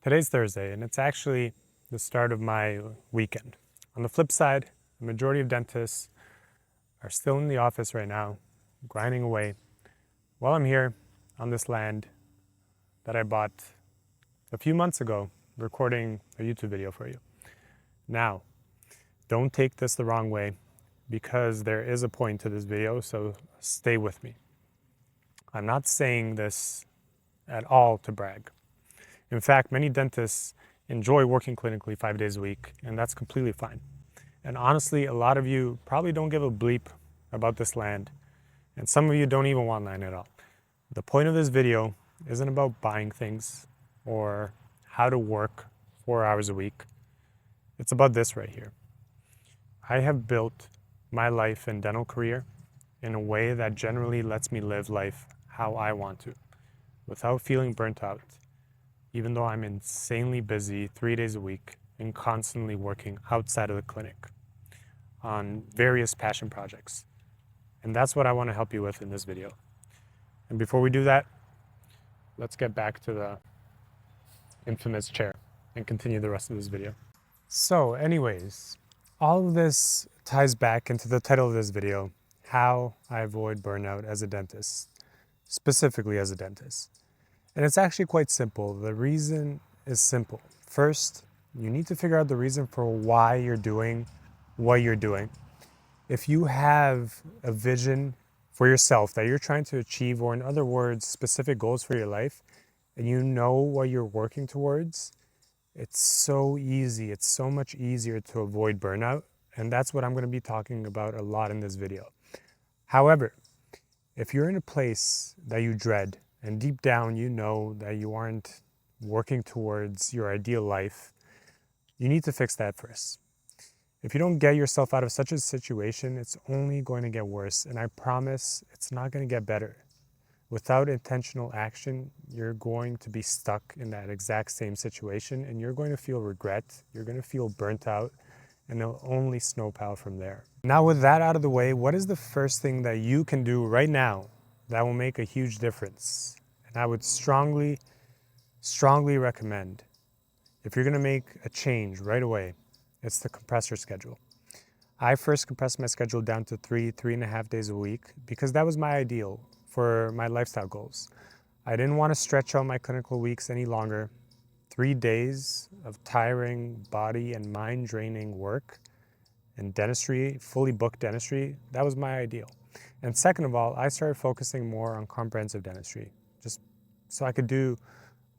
Today's Thursday, and it's actually the start of my weekend. On the flip side, the majority of dentists are still in the office right now, grinding away, while I'm here on this land that I bought a few months ago, recording a YouTube video for you. Now, don't take this the wrong way, because there is a point to this video, so stay with me. I'm not saying this at all to brag. In fact, many dentists enjoy working clinically 5 days a week, and that's completely fine. And honestly, a lot of you probably don't give a bleep about this land, and some of you don't even want land at all. The point of this video isn't about buying things or how to work 4 hours a week. It's about this right here. I have built my life and dental career in a way that generally lets me live life how I want to, without feeling burnt out, even though I'm insanely busy 3 days a week and constantly working outside of the clinic on various passion projects. And that's what I want to help you with in this video. And before we do that, let's get back to the infamous chair and continue the rest of this video. So anyways, all of this ties back into the title of this video, how I avoid burnout as a dentist, specifically as a dentist. And it's actually quite simple. The reason is simple. First, you need to figure out the reason for why you're doing what you're doing. If you have a vision for yourself that you're trying to achieve, or in other words, specific goals for your life, and you know what you're working towards, it's so easy. It's so much easier to avoid burnout. And that's what I'm going to be talking about a lot in this video. However, if you're in a place that you dread, and deep down you know that you aren't working towards your ideal life, you need to fix that first. If you don't get yourself out of such a situation, it's only going to get worse, and I promise it's not going to get better. Without intentional action, you're going to be stuck in that exact same situation, and you're going to feel regret, you're going to feel burnt out, and it'll only snowpile from there. Now, with that out of the way, what is the first thing that you can do right now that will make a huge difference? And I would strongly recommend, if you're going to make a change right away, it's the compressor schedule. I first compressed my schedule down to 3.5 days a week, because that was my ideal for my lifestyle goals. I didn't want to stretch out my clinical weeks any longer. 3 days of tiring, body and mind draining work and dentistry, fully booked dentistry, that was my ideal. And second of all, I started focusing more on comprehensive dentistry, just so I could do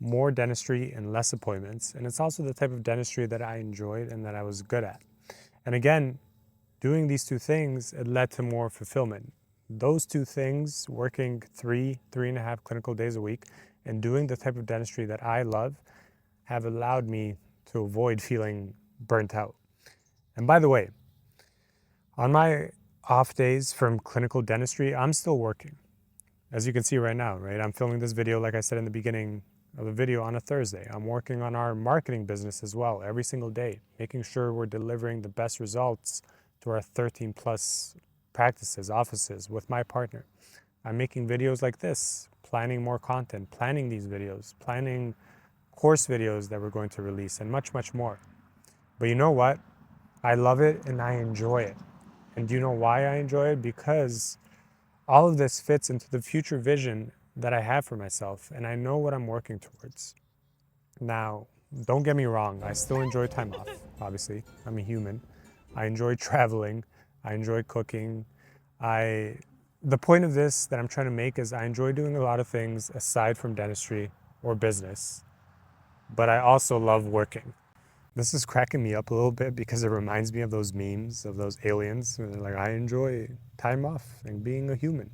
more dentistry and less appointments. And it's also the type of dentistry that I enjoyed and that I was good at. And again, doing these two things, it led to more fulfillment. Those two things, working 3.5 clinical days a week and doing the type of dentistry that I love, have allowed me to avoid feeling burnt out. And by the way, on my off days from clinical dentistry, I'm still working. As you can see right now, right? I'm filming this video, like I said in the beginning of the video, on a Thursday. I'm working on our marketing business as well every single day, making sure we're delivering the best results to our 13 plus practices, offices with my partner. I'm making videos like this, planning more content, planning these videos, planning course videos that we're going to release, and much, much more. But you know what? I love it and I enjoy it. And do you know why I enjoy it? Because all of this fits into the future vision that I have for myself, and I know what I'm working towards. Now, don't get me wrong, I still enjoy time off, obviously. I'm a human. I enjoy traveling. I enjoy cooking. The point of this that I'm trying to make is I enjoy doing a lot of things aside from dentistry or business, but I also love working. This is cracking me up a little bit because it reminds me of those memes of those aliens. Like, I enjoy time off and being a human.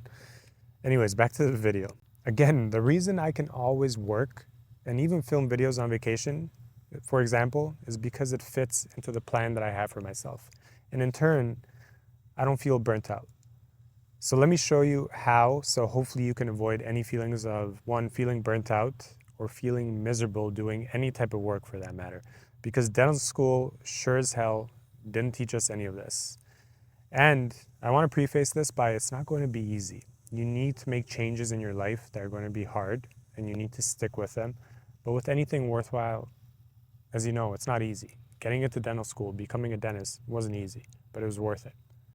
Anyways, back to the video. Again, the reason I can always work and even film videos on vacation, for example, is because it fits into the plan that I have for myself. And in turn, I don't feel burnt out. So let me show you how, so hopefully you can avoid any feelings of, one, feeling burnt out or feeling miserable doing any type of work for that matter. Because dental school sure as hell didn't teach us any of this. And I want to preface this by, it's not going to be easy. You need to make changes in your life that are going to be hard, and you need to stick with them. But with anything worthwhile, As you know, it's not easy. Getting into dental school, becoming a dentist wasn't easy, but it was worth it.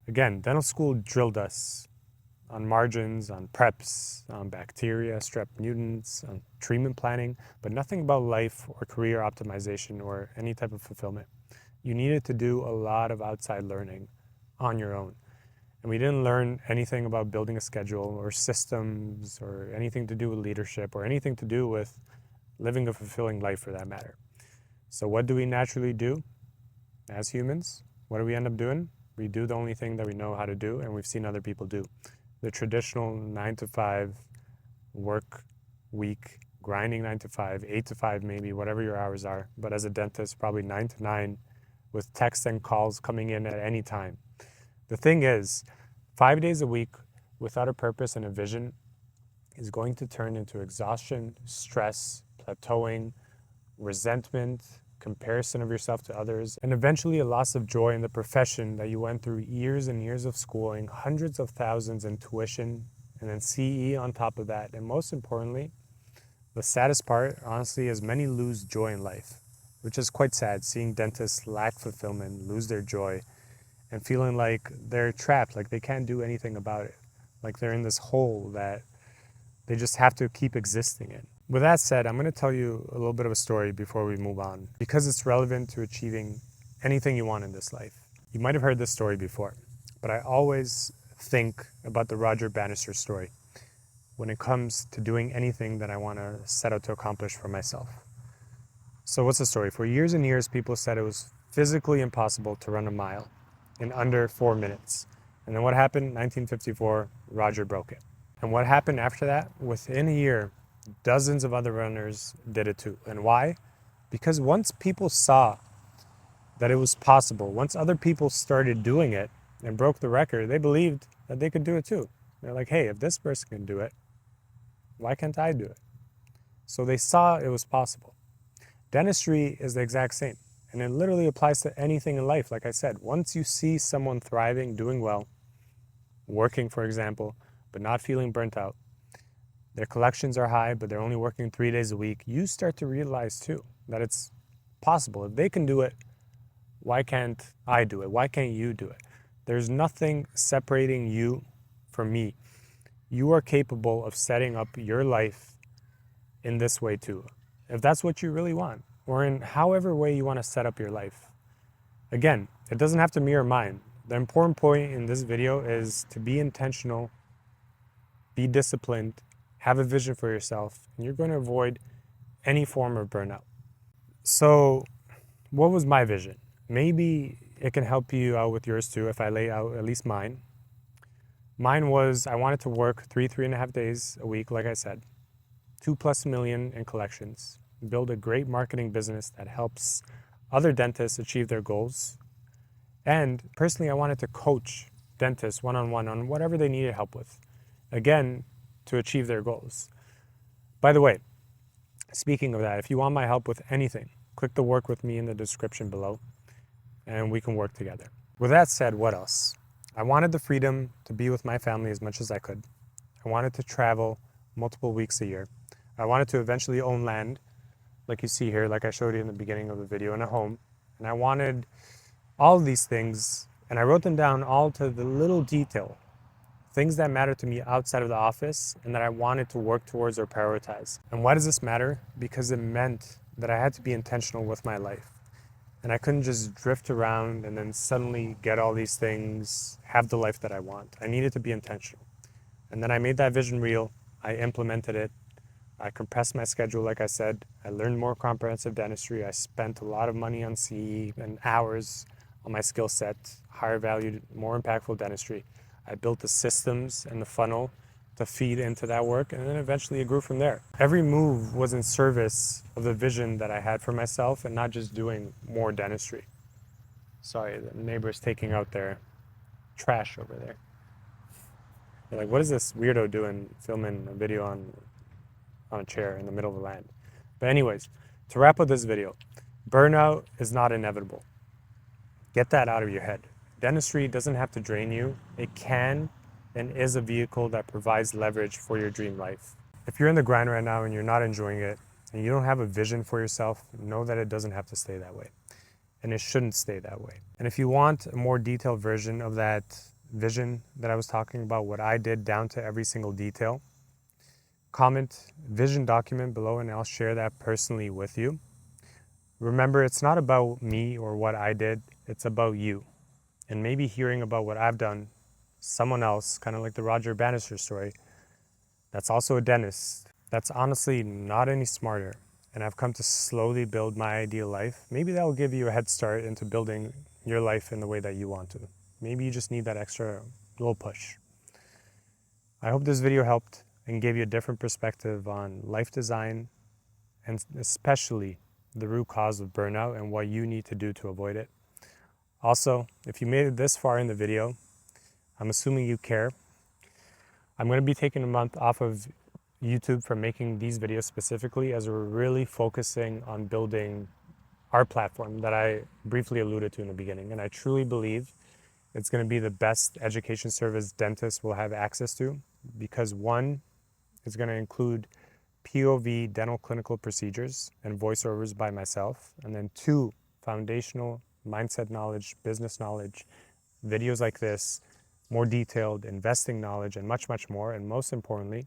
Again, dental school drilled us on margins, on preps, on bacteria, strep mutants, on treatment planning, but nothing about life or career optimization or any type of fulfillment. You needed to do a lot of outside learning on your own. And we didn't learn anything about building a schedule or systems or anything to do with leadership or anything to do with living a fulfilling life for that matter. So what do we naturally do as humans? What do we end up doing? We do the only thing that we know how to do and we've seen other people do. The traditional 9 to 5 work week, grinding 9 to 5, 8 to 5 maybe, whatever your hours are. But as a dentist, probably 9 to 9 with texts and calls coming in at any time. The thing is, 5 days a week without a purpose and a vision is going to turn into exhaustion, stress, plateauing, resentment, comparison of yourself to others, and eventually a loss of joy in the profession that you went through years and years of schooling, hundreds of thousands in tuition, and then CE on top of that. And most importantly, the saddest part, honestly, is many lose joy in life, which is quite sad, seeing dentists lack fulfillment, lose their joy, and feeling like they're trapped, like they can't do anything about it, like they're in this hole that they just have to keep existing in. With that said, I'm going to tell you a little bit of a story before we move on, because it's relevant to achieving anything you want in this life. You might have heard this story before, but I always think about the Roger Bannister story when it comes to doing anything that I want to set out to accomplish for myself. So what's the story? For years and years, people said it was physically impossible to run a mile in under 4 minutes. And then what happened? 1954, Roger broke it. And what happened after that? Within a year, dozens of other runners did it too. And why? Because once people saw that it was possible, once other people started doing it and broke the record, they believed that they could do it too. They're like, hey, if this person can do it, why can't I do it? So they saw it was possible. Dentistry is the exact same. And it literally applies to anything in life. Like I said, once you see someone thriving, doing well, working, for example, but not feeling burnt out, their collections are high, but they're only working 3 days a week, you start to realize too that it's possible. If they can do it, why can't I do it? Why can't you do it? There's nothing separating you from me. You are capable of setting up your life in this way too, if that's what you really want, or in however way you want to set up your life. Again, it doesn't have to mirror mine. The important point in this video is to be intentional, be disciplined, have a vision for yourself, and you're going to avoid any form of burnout. So what was my vision? Maybe it can help you out with yours too if I lay out at least mine. Mine was I wanted to work 3.5 days a week, like I said, 2+ million in collections, build a great marketing business that helps other dentists achieve their goals. And personally, I wanted to coach dentists one-on-one on whatever they needed help with. Again, to achieve their goals. By the way, speaking of that, if you want my help with anything, click the work with me in the description below and we can work together. With that said, what else? I wanted the freedom to be with my family as much as I could. I wanted to travel multiple weeks a year. I wanted to eventually own land, like you see here, like I showed you in the beginning of the video, in a home. And I wanted all of these things, and I wrote them down all to the little detail. Things that matter to me outside of the office and that I wanted to work towards or prioritize. And why does this matter? Because it meant that I had to be intentional with my life. And I couldn't just drift around and then suddenly get all these things, have the life that I want. I needed to be intentional. And then I made that vision real. I implemented it. I compressed my schedule, like I said. I learned more comprehensive dentistry. I spent a lot of money on CE and hours on my skill set, higher valued, more impactful dentistry. I built the systems and the funnel to feed into that work, and then eventually it grew from there. Every move was in service of the vision that I had for myself and not just doing more dentistry. Sorry, the neighbor's taking out their trash over there. They're like, what is this weirdo doing, filming a video on a chair in the middle of the land? But anyways, to wrap up this video, burnout is not inevitable. Get that out of your head. Dentistry doesn't have to drain you. It can and is a vehicle that provides leverage for your dream life. If you're in the grind right now and you're not enjoying it, and you don't have a vision for yourself, know that it doesn't have to stay that way. And it shouldn't stay that way. And if you want a more detailed version of that vision that I was talking about, what I did down to every single detail, comment vision document below and I'll share that personally with you. Remember, it's not about me or what I did, it's about you. And maybe hearing about what I've done, someone else, kind of like the Roger Bannister story, that's also a dentist, that's honestly not any smarter, and I've come to slowly build my ideal life, maybe that will give you a head start into building your life in the way that you want to. Maybe you just need that extra little push. I hope this video helped and gave you a different perspective on life design, and especially the root cause of burnout and what you need to do to avoid it. Also, if you made it this far in the video, I'm assuming you care. I'm going to be taking a month off of YouTube from making these videos specifically, as we're really focusing on building our platform that I briefly alluded to in the beginning. And I truly believe it's going to be the best education service dentists will have access to, because one, it's going to include POV dental clinical procedures and voiceovers by myself. And then two, foundational mindset knowledge, business knowledge, videos like this, more detailed investing knowledge, and much, much more. And most importantly,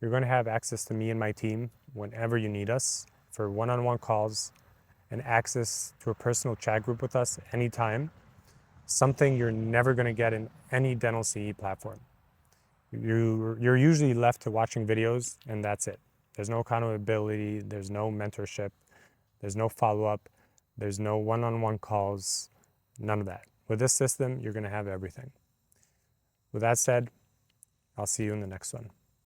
you're going to have access to me and my team whenever you need us for one-on-one calls and access to a personal chat group with us anytime, something you're never going to get in any dental CE platform. You're usually left to watching videos and that's it. There's no accountability, there's no mentorship, there's no follow-up, there's no one-on-one calls, none of that. With this system, you're going to have everything. With that said, I'll see you in the next one.